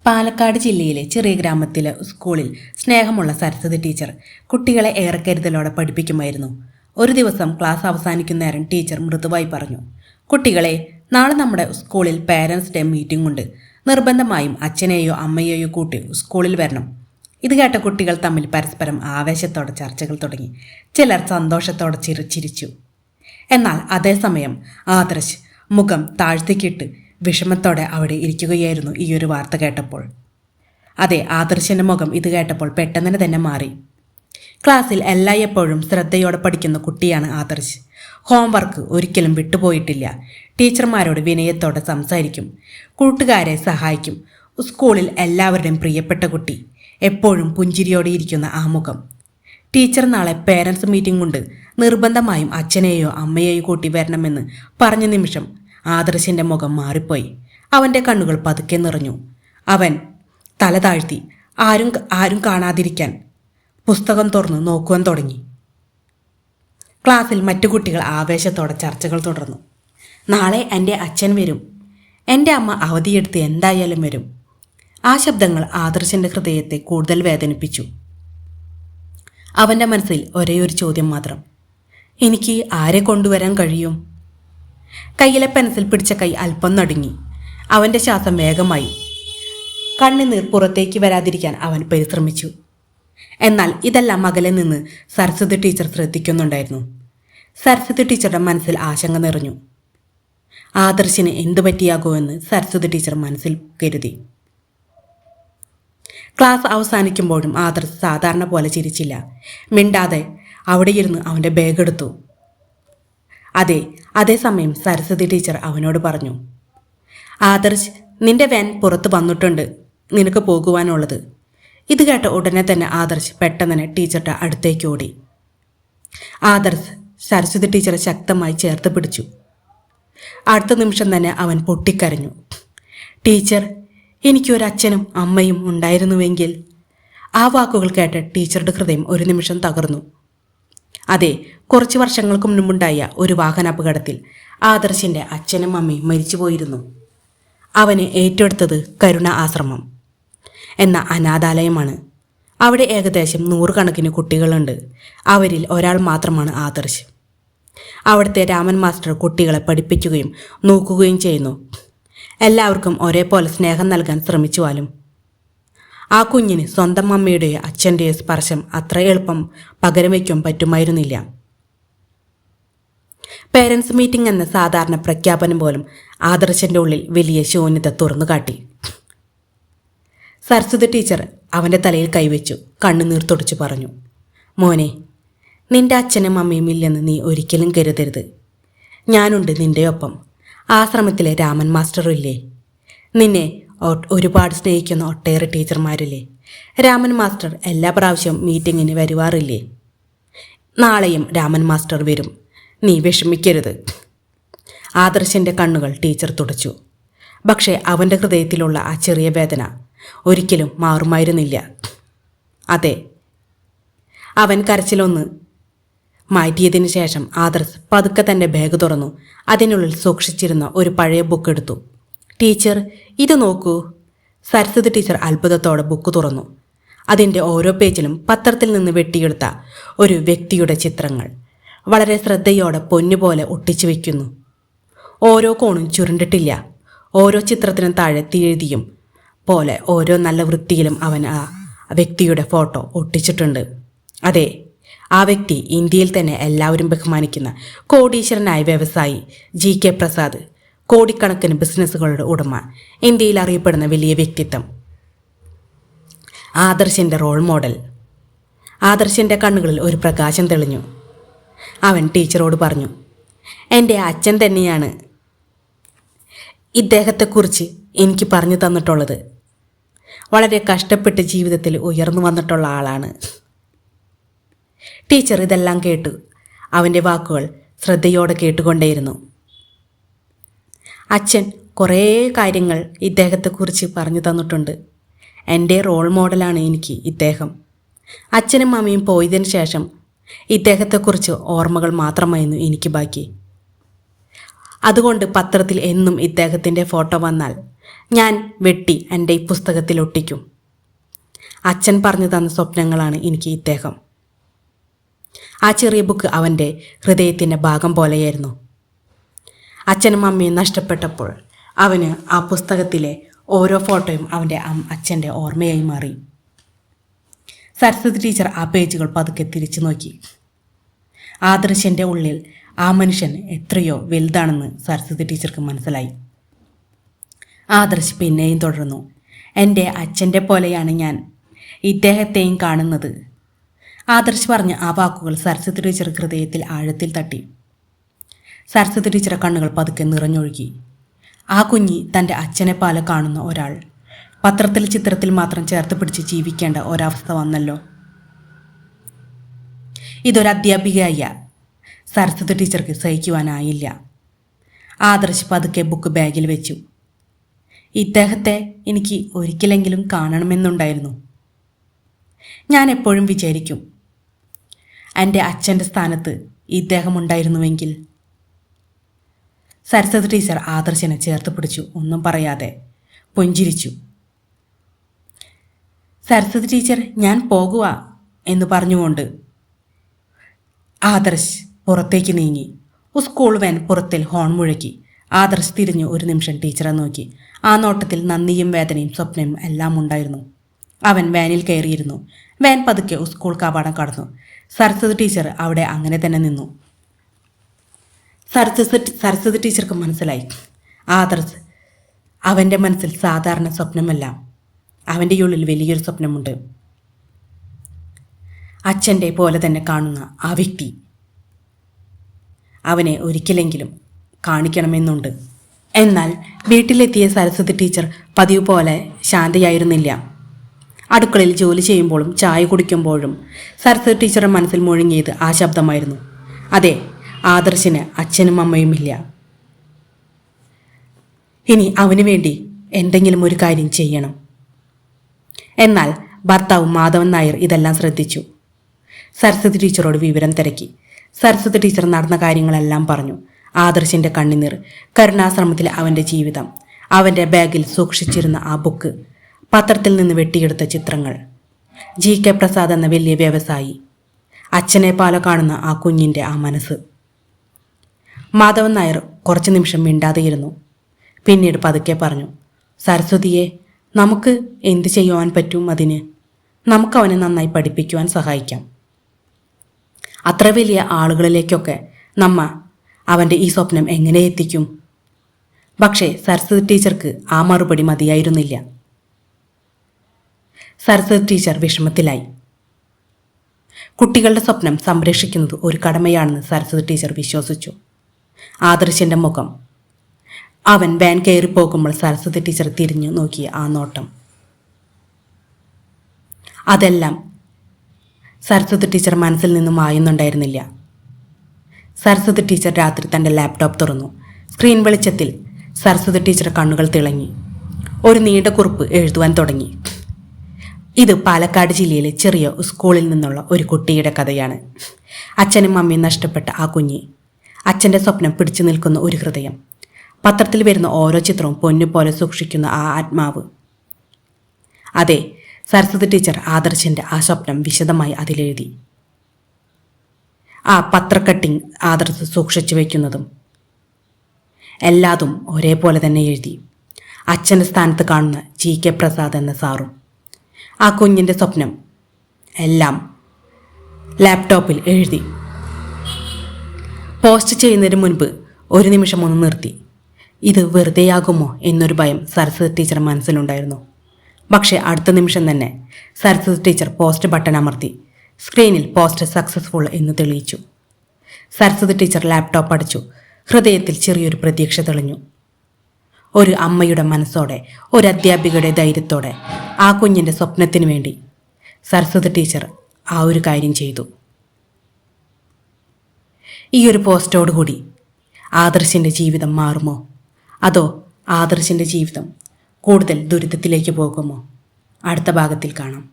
പാലക്കാട് ജില്ലയിലെ ചെറിയ ഗ്രാമത്തിലെ സ്കൂളിൽ സ്നേഹമുള്ള സരസ്വതി ടീച്ചർ കുട്ടികളെ ഏറെ കരുതലോടെ പഠിപ്പിക്കുമായിരുന്നു. ഒരു ദിവസം ക്ലാസ് അവസാനിക്കുന്ന നേരം ടീച്ചർ മൃദുവായി പറഞ്ഞു, കുട്ടികളെ, നാളെ നമ്മുടെ സ്കൂളിൽ പേരൻസ് ഡേ മീറ്റിംഗ് ഉണ്ട്. നിർബന്ധമായും അച്ഛനെയോ അമ്മയെയോ കൂട്ടി സ്കൂളിൽ വരണം. ഇത് കേട്ട കുട്ടികൾ തമ്മിൽ പരസ്പരം ആവേശത്തോടെ ചർച്ചകൾ തുടങ്ങി. ചിലർ സന്തോഷത്തോടെ ചിരിച്ചു. എന്നാൽ അതേസമയം ആദർശ് മുഖം താഴ്ത്തിക്കിട്ട് വിഷമത്തോടെ അവിടെ ഇരിക്കുകയായിരുന്നു ഈയൊരു വാർത്ത കേട്ടപ്പോൾ. അതെ, ആദർശിൻ്റെ മുഖം ഇത് കേട്ടപ്പോൾ പെട്ടെന്ന് തന്നെ മാറി. ക്ലാസ്സിൽ എല്ലായ്പ്പോഴും ശ്രദ്ധയോടെ പഠിക്കുന്ന കുട്ടിയാണ് ആദർശ്. ഹോംവർക്ക് ഒരിക്കലും വിട്ടുപോയിട്ടില്ല. ടീച്ചർമാരോട് വിനയത്തോടെ സംസാരിക്കും, കൂട്ടുകാരെ സഹായിക്കും. സ്കൂളിൽ എല്ലാവരുടെയും പ്രിയപ്പെട്ട കുട്ടി. എപ്പോഴും പുഞ്ചിരിയോടെ ഇരിക്കുന്ന ആ മുഖം. ടീച്ചർ നാളെ പേരൻസ് മീറ്റിംഗ് ഉണ്ട്, നിർബന്ധമായും അച്ഛനെയോ അമ്മയെയോ കൂട്ടി വരണമെന്ന് പറഞ്ഞ നിമിഷം ആദർശിൻ്റെ മുഖം മാറിപ്പോയി. അവൻ്റെ കണ്ണുകൾ പതുക്കെ നിറഞ്ഞു. അവൻ തല താഴ്ത്തി ആരും കാണാതിരിക്കാൻ പുസ്തകം തുറന്ന് നോക്കുവാൻ തുടങ്ങി. ക്ലാസ്സിൽ മറ്റു കുട്ടികൾ ആവേശത്തോടെ ചർച്ചകൾ തുടർന്നു. നാളെ എൻ്റെ അച്ഛൻ വരും, എൻ്റെ അമ്മ അവധിയെടുത്ത് എന്തായാലും വരും. ആ ശബ്ദങ്ങൾ ആദർശിൻ്റെ ഹൃദയത്തെ കൂടുതൽ വേദനിപ്പിച്ചു. അവൻ്റെ മനസ്സിൽ ഒരേയൊരു ചോദ്യം മാത്രം, എനിക്ക് ആരെ കൊണ്ടുവരാൻ കഴിയും? കയ്യിലെ പെൻസിൽ പിടിച്ച കൈ അല്പം നടുങ്ങി. അവൻ്റെ ശ്വാസം വേഗമായി. കണ്ണുനീർ പുറത്തേക്ക് വരാതിരിക്കാൻ അവൻ പരിശ്രമിച്ചു. എന്നാൽ ഇതെല്ലാം അകലെ നിന്ന് സരസ്വതി ടീച്ചർ ശ്രദ്ധിക്കുന്നുണ്ടായിരുന്നു. സരസ്വതി ടീച്ചറുടെ മനസ്സിൽ ആശങ്ക നിറഞ്ഞു. ആദർശിന് എന്തു പറ്റിയാകോ എന്ന് സരസ്വതി ടീച്ചർ മനസ്സിൽ കരുതി. ക്ലാസ് അവസാനിക്കുമ്പോഴും ആദർശ് സാധാരണ പോലെ ചിരിച്ചില്ല. മിണ്ടാതെ അവിടെയിരുന്ന് അവൻ്റെ ബാഗ് എടുത്തു. അതേസമയം സരസ്വതി ടീച്ചർ അവനോട് പറഞ്ഞു, ആദർശ്, നിന്റെ വാൻ പുറത്ത് വന്നിട്ടുണ്ട്, നിനക്ക് പോകുവാനുള്ളത്. ഇത് കേട്ട ഉടനെ തന്നെ ആദർശ് പെട്ടെന്ന് ടീച്ചറുടെ അടുത്തേക്ക് ഓടി. ആദർശ് സരസ്വതി ടീച്ചറെ ശക്തമായി ചേർത്ത് പിടിച്ചു. അടുത്ത നിമിഷം തന്നെ അവൻ പൊട്ടിക്കരഞ്ഞു. ടീച്ചർ, എനിക്കൊരച്ഛനും അമ്മയും ഉണ്ടായിരുന്നുവെങ്കിൽ. ആ വാക്കുകൾ കേട്ട് ടീച്ചറുടെ ഹൃദയം ഒരു നിമിഷം തകർന്നു. അതെ, കുറച്ച് വർഷങ്ങൾക്ക് മുൻപുണ്ടായ ഒരു വാഹനാപകടത്തിൽ ആദർശിൻ്റെ അച്ഛനും അമ്മയും മരിച്ചുപോയിരുന്നു. അവന് ഏറ്റെടുത്തത് കരുണ ആശ്രമം എന്ന അനാഥാലയമാണ്. അവിടെ ഏകദേശം 100 കണക്കിന് കുട്ടികളുണ്ട്. അവരിൽ ഒരാൾ മാത്രമാണ് ആദർശ്. അവിടുത്തെ രാമൻ മാസ്റ്റർ കുട്ടികളെ പഠിപ്പിക്കുകയും നോക്കുകയും ചെയ്യുന്നു. എല്ലാവർക്കും ഒരേപോലെ സ്നേഹം നൽകാൻ ശ്രമിച്ചുവാലും ആ കുഞ്ഞിന് സ്വന്തം അമ്മയുടെയോ അച്ഛൻ്റെയോ സ്പർശം അത്ര എളുപ്പം പകരം വയ്ക്കാൻ പറ്റുമായിരുന്നില്ല. പേരൻസ് മീറ്റിംഗ് എന്ന സാധാരണ പ്രഖ്യാപനം പോലും ആദർശൻ്റെ ഉള്ളിൽ വലിയ ശൂന്യത തുറന്നു കാട്ടി. സരസ്വതി ടീച്ചർ അവൻ്റെ തലയിൽ കൈവച്ചു കണ്ണുനീർ തുടച്ചു പറഞ്ഞു, മോനെ, നിന്റെ അച്ഛനും അമ്മയും ഇല്ലെന്ന് നീ ഒരിക്കലും കരുതരുത്. ഞാനുണ്ട് നിന്റെ ഒപ്പം. ആശ്രമത്തിലെ രാമൻ മാസ്റ്ററില്ലേ, നിന്നെ ഒരുപാട് സ്നേഹിക്കുന്ന ഒട്ടേറെ ടീച്ചർമാരില്ലേ, രാമൻ മാസ്റ്റർ എല്ലാ പ്രാവശ്യവും മീറ്റിങ്ങിന് വരുവാറില്ലേ. നാളെയും രാമൻ മാസ്റ്റർ വരും, നീ വിഷമിക്കരുത്. ആദർശിൻ്റെ കണ്ണുകൾ ടീച്ചർ തുടച്ചു. പക്ഷേ അവൻ്റെ ഹൃദയത്തിലുള്ള ആ ചെറിയ വേദന ഒരിക്കലും മാറുമായിരുന്നില്ല. അതെ, അവൻ കരച്ചിലൊന്ന് മാറ്റിയതിനു ശേഷം ആദർശ് പതുക്കെ തൻ്റെ ബാഗ് തുറന്നു. അതിനുള്ളിൽ സൂക്ഷിച്ചിരുന്ന ഒരു പഴയ ബുക്ക് എടുത്തു. ടീച്ചർ, ഇത് നോക്കൂ. സരസ്വതി ടീച്ചർ അത്ഭുതത്തോടെ ബുക്ക് തുറന്നു. അതിൻ്റെ ഓരോ പേജിലും പത്രത്തിൽ നിന്ന് വെട്ടിയെടുത്ത ഒരു വ്യക്തിയുടെ ചിത്രങ്ങൾ വളരെ ശ്രദ്ധയോടെ പൊന്നുപോലെ ഒട്ടിച്ചു വയ്ക്കുന്നു. ഓരോ കോണും ചുരുണ്ടിട്ടില്ല. ഓരോ ചിത്രത്തിനും താഴെ തീയതിയും പോലെ ഓരോ നല്ല വൃത്തിയിലും അവൻ ആ വ്യക്തിയുടെ ഫോട്ടോ ഒട്ടിച്ചിട്ടുണ്ട്. അതെ, ആ വ്യക്തി ഇന്ത്യയിൽ തന്നെ എല്ലാവരും ബഹുമാനിക്കുന്ന കോടീശ്വരനായ വ്യവസായി GK പ്രസാദ്, കോടിക്കണക്കിന് ബിസിനസ്സുകളുടെ ഉടമ, ഇന്ത്യയിൽ അറിയപ്പെടുന്ന വലിയ വ്യക്തിത്വം, ആദർശിൻ്റെ റോൾ മോഡൽ. ആദർശിൻ്റെ കണ്ണുകളിൽ ഒരു പ്രകാശം തെളിഞ്ഞു. അവൻ ടീച്ചറോട് പറഞ്ഞു, എൻ്റെ അച്ഛൻ തന്നെയാണ് ഇദ്ദേഹത്തെക്കുറിച്ച് എനിക്ക് പറഞ്ഞു തന്നിട്ടുള്ളത്. വളരെ കഷ്ടപ്പെട്ട് ജീവിതത്തിൽ ഉയർന്നു വന്നിട്ടുള്ള ആളാണ്. ടീച്ചർ ഇതെല്ലാം കേട്ടു. അവൻ്റെ വാക്കുകൾ ശ്രദ്ധയോടെ കേട്ടുകൊണ്ടേയിരുന്നു. അച്ഛൻ കുറേ കാര്യങ്ങൾ ഇദ്ദേഹത്തെക്കുറിച്ച് പറഞ്ഞു തന്നിട്ടുണ്ട്. എൻ്റെ റോൾ മോഡലാണ് എനിക്ക് ഇദ്ദേഹം. അച്ഛനും അമ്മയും പോയതിനു ശേഷം ഇദ്ദേഹത്തെക്കുറിച്ച് ഓർമ്മകൾ മാത്രമായിരുന്നു എനിക്ക് ബാക്കി. അതുകൊണ്ട് പത്രത്തിൽ എന്നും ഇദ്ദേഹത്തിൻ്റെ ഫോട്ടോ വന്നാൽ ഞാൻ വെട്ടി എൻ്റെ ഈ പുസ്തകത്തിൽ ഒട്ടിക്കും. അച്ഛൻ പറഞ്ഞു തന്ന സ്വപ്നങ്ങളാണ് എനിക്ക് ഇദ്ദേഹം. ആ ചെറിയ ബുക്ക് അവൻ്റെ ഹൃദയത്തിൻ്റെ ഭാഗം പോലെയായിരുന്നു. അച്ഛനും അമ്മയും നഷ്ടപ്പെട്ടപ്പോൾ അവന് ആ പുസ്തകത്തിലെ ഓരോ ഫോട്ടോയും അവൻ്റെ അച്ഛൻ്റെ ഓർമ്മയായി മാറി. സരസ്വതി ടീച്ചർ ആ പേജുകൾ പതുക്കെ തിരിച്ചു നോക്കി. ആദർശൻ്റെ ഉള്ളിൽ ആ മനുഷ്യൻ എത്രയോ വലുതാണെന്ന് സരസ്വതി ടീച്ചർക്ക് മനസ്സിലായി. ആദർശ് പിന്നെയും തുടർന്നു. എൻ്റെ അച്ഛൻ്റെ പോലെയാണ് ഞാൻ ഇദ്ദേഹത്തെയും കാണുന്നത്. ആദർശ് പറഞ്ഞ ആ വാക്കുകൾ സരസ്വതി ടീച്ചർ ഹൃദയത്തിൽ ആഴത്തിൽ തട്ടി. സരസ്വതി ടീച്ചറെ കണ്ണുകൾ പതുക്കെ നിറഞ്ഞൊഴുകി. ആ കുഞ്ഞി തൻ്റെ അച്ഛനെ പോലെ കാണുന്ന ഒരാൾ പത്രത്തിൽ ചിത്രത്തിൽ മാത്രം ചേർത്ത് പിടിച്ച് ജീവിക്കേണ്ട ഒരവസ്ഥ വന്നല്ലോ. ഇതൊരധ്യാപികയായ സരസ്വതി ടീച്ചർക്ക് സഹിക്കുവാനായില്ല. ആദർശ് പതുക്കെ ബുക്ക് ബാഗിൽ വെച്ചു. ഇദ്ദേഹത്തെ എനിക്ക് ഒരിക്കലെങ്കിലും കാണണമെന്നുണ്ടായിരുന്നു. ഞാൻ എപ്പോഴും വിചാരിക്കും, എൻ്റെ അച്ഛൻ്റെ സ്ഥാനത്ത് ഇദ്ദേഹം ഉണ്ടായിരുന്നുവെങ്കിൽ. സരസ്വതി ടീച്ചർ ആദർശനെ ചേർത്ത് പിടിച്ചു. ഒന്നും പറയാതെ പുഞ്ചിരിച്ചു. സരസ്വതി ടീച്ചർ, ഞാൻ പോകുക എന്ന് പറഞ്ഞുകൊണ്ട് ആദർശ് പുറത്തേക്ക് നീങ്ങി. സ്കൂൾ വാൻ പുറത്തിൽ ഹോൺ മുഴക്കി. ആദർശ് തിരിഞ്ഞു ഒരു നിമിഷം ടീച്ചറെ നോക്കി. ആ നോട്ടത്തിൽ നന്ദിയും വേദനയും സ്വപ്നവും എല്ലാം ഉണ്ടായിരുന്നു. അവൻ വാനിൽ കയറിയിരുന്നു. വാൻ പതുക്കെ സ്കൂൾ കവാടം കടന്നു. സരസ്വതി ടീച്ചർ അവിടെ അങ്ങനെ തന്നെ നിന്നു. സരസ്വതി ടീച്ചർക്ക് മനസ്സിലായി, ആദർശ് അവൻ്റെ മനസ്സിൽ സാധാരണ സ്വപ്നമല്ല, അവൻ്റെ ഉള്ളിൽ വലിയൊരു സ്വപ്നമുണ്ട്. അച്ഛൻ്റെ പോലെ തന്നെ കാണുന്ന ആ വ്യക്തി അവനെ ഒരിക്കലെങ്കിലും കാണിക്കണമെന്നുണ്ട്. എന്നാൽ വീട്ടിലെത്തിയ സരസ്വതി ടീച്ചർ പതിവ് പോലെ ശാന്തയായിരുന്നില്ല. അടുക്കളയിൽ ജോലി ചെയ്യുമ്പോഴും ചായ കുടിക്കുമ്പോഴും സരസ്വതി ടീച്ചറുടെ മനസ്സിൽ മുഴങ്ങിയത് ആ ശബ്ദമായിരുന്നു. അതെ, ആദർശിന് അച്ഛനും അമ്മയുമില്ല. ഇനി അവന് വേണ്ടി എന്തെങ്കിലും ഒരു കാര്യം ചെയ്യണം. എന്നാൽ ഭർത്താവ് മാധവൻ നായർ ഇതെല്ലാം ശ്രദ്ധിച്ചു. സരസ്വതി ടീച്ചറോട് വിവരം തിരക്കി. സരസ്വതി ടീച്ചർ നടന്ന കാര്യങ്ങളെല്ലാം പറഞ്ഞു. ആദർശിൻ്റെ കണ്ണുനീർ, കരുണാശ്രമത്തിലെ അവൻ്റെ ജീവിതം, അവൻ്റെ ബാഗിൽ സൂക്ഷിച്ചിരുന്ന ആ ബുക്ക്, പത്രത്തിൽ നിന്ന് വെട്ടിയെടുത്ത ചിത്രങ്ങൾ, GK പ്രസാദ് എന്ന വലിയ വ്യവസായി, അച്ഛനെ പോലെ കാണുന്ന ആ കുഞ്ഞിൻ്റെ ആ മനസ്സ്. മാധവൻ നായർ കുറച്ച് നിമിഷം മിണ്ടാതെയിരുന്നു. പിന്നീട് പതുക്കെ പറഞ്ഞു, സരസ്വതിയെ, നമുക്ക് എന്ത് ചെയ്യുവാൻ പറ്റും? അതിന് നമുക്കവനെ നന്നായി പഠിപ്പിക്കുവാൻ സഹായിക്കാം. അത്ര വലിയ ആളുകളിലേക്കൊക്കെ അവൻ്റെ ഈ സ്വപ്നം എങ്ങനെ എത്തിക്കും? പക്ഷേ സരസ്വതി ടീച്ചർക്ക് ആ മറുപടി മതിയായിരുന്നില്ല. സരസ്വതി ടീച്ചർ വിഷമത്തിലായി. കുട്ടികളുടെ സ്വപ്നം സംരക്ഷിക്കുന്നത് ഒരു കടമയാണെന്ന് സരസ്വതി ടീച്ചർ വിശ്വസിച്ചു. ആദർശിൻ്റെ മുഖം, അവൻ വാൻ കയറി പോകുമ്പോൾ സരസ്വതി ടീച്ചർ തിരിഞ്ഞു നോക്കിയ ആ നോട്ടം, അതെല്ലാം സരസ്വതി ടീച്ചർ മനസ്സിൽ നിന്നും മായുന്നുണ്ടായിരുന്നില്ല. സരസ്വതി ടീച്ചർ രാത്രി തൻ്റെ ലാപ്ടോപ്പ് തുറന്നു. സ്ക്രീൻ വെളിച്ചത്തിൽ സരസ്വതി ടീച്ചർ കണ്ണുകൾ തിളങ്ങി. ഒരു നീണ്ട കുറിപ്പ് എഴുതുവാൻ തുടങ്ങി. ഇത് പാലക്കാട് ജില്ലയിലെ ചെറിയ സ്കൂളിൽ നിന്നുള്ള ഒരു കുട്ടിയുടെ കഥയാണ്. അച്ഛനും അമ്മയും നഷ്ടപ്പെട്ട ആ കുഞ്ഞി, അച്ഛൻ്റെ സ്വപ്നം പിടിച്ചു നിൽക്കുന്ന ഒരു ഹൃദയം, പത്രത്തിൽ വരുന്ന ഓരോ ചിത്രവും പൊന്നുപോലെ സൂക്ഷിക്കുന്ന ആ ആത്മാവ്. അതെ, സരസ്വതി ടീച്ചർ ആദർശിൻ്റെ ആ സ്വപ്നം വിശദമായി അതിലെഴുതി. ആ പത്രക്കട്ടിങ് ആദർശ് സൂക്ഷിച്ചു വയ്ക്കുന്നതും എല്ലാതും ഒരേപോലെ തന്നെ എഴുതി. അച്ഛൻ്റെ സ്ഥാനത്ത് കാണുന്ന GK പ്രസാദ് എന്ന സാറും ആ കുഞ്ഞിൻ്റെ സ്വപ്നം എല്ലാം ലാപ്ടോപ്പിൽ എഴുതി. പോസ്റ്റ് ചെയ്യുന്നതിന് മുൻപ് ഒരു നിമിഷം ഒന്ന് നിർത്തി. ഇത് വെറുതെയാകുമോ എന്നൊരു ഭയം സരസ്വതി ടീച്ചർ മനസ്സിലുണ്ടായിരുന്നു. പക്ഷേ അടുത്ത നിമിഷം തന്നെ സരസ്വതി ടീച്ചർ പോസ്റ്റ് ബട്ടൺ അമർത്തി. സ്ക്രീനിൽ പോസ്റ്റ് സക്സസ്ഫുൾ എന്ന് തെളിയിച്ചു. സരസ്വതി ടീച്ചർ ലാപ്ടോപ്പ് അടച്ചു. ഹൃദയത്തിൽ ചെറിയൊരു പ്രതീക്ഷ തെളിഞ്ഞു. ഒരു അമ്മയുടെ മനസ്സോടെ, ഒരു അധ്യാപികയുടെ ധൈര്യത്തോടെ ആ കുഞ്ഞിൻ്റെ സ്വപ്നത്തിന് വേണ്ടി സരസ്വതി ടീച്ചർ ആ ഒരു കാര്യം ചെയ്തു. ഈ ഒരു പോസ്റ്റോടുകൂടി ആദർശിൻ്റെ ജീവിതം മാറുമോ? അതോ ആദർശിൻ്റെ ജീവിതം കൂടുതൽ ദുരിതത്തിലേക്ക് പോകുമോ? അടുത്ത ഭാഗത്തിൽ കാണാം.